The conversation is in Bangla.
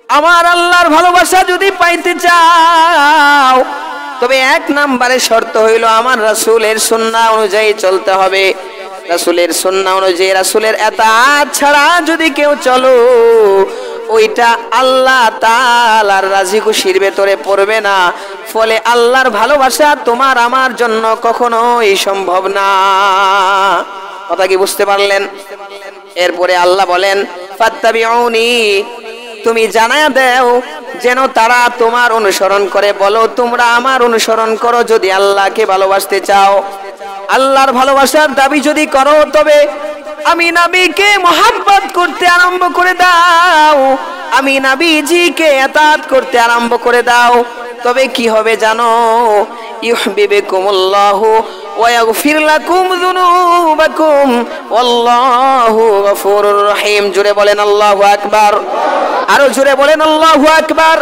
আমার আল্লাহর ভালোবাসা যদি পাইতে চাও তবে এক নম্বরে শর্ত হইল আমার রাসূলের সুন্নাহ অনুযায়ী চলতে হবে। রাসূলের সুন্নাহ অনুযায়ী, রাসূলের ইতাআত ছাড়া যদি কেউ চলো ওইটা আল্লাহ তাআলার রাজি খুশির ভেতরে পড়বে না। ফলে আল্লাহর ভালোবাসা তোমার আমার জন্য কখনোই সম্ভব না। কথা কি বুঝতে পারলেন? এরপরে আল্লাহ বলেন ফাত্তাবিউনি, তুমি জানায়া দাও যেন তারা তোমার অনুসরণ করে। বলো তোমরা আমার অনুসরণ করো যদি আল্লাহকে ভালোবাসতে চাও। আল্লাহর ভালোবাসার দাবি যদি করো তবে আমি নবীকে মুহাব্বত করতে আরম্ভ করে দাও, আমি নবীজিকে ইতাআত করতে আরম্ভ করে দাও। তবে কি হবে জানো? ইউহিব্বুকুমুল্লাহু ওয়া ইয়াগফির লাকুম যুনুবাকুম ওয়াল্লাহু গফুরুর রহিম। জোরে বলেন আল্লাহু আকবার, আরো জোরে বলেন আল্লাহু আকবার।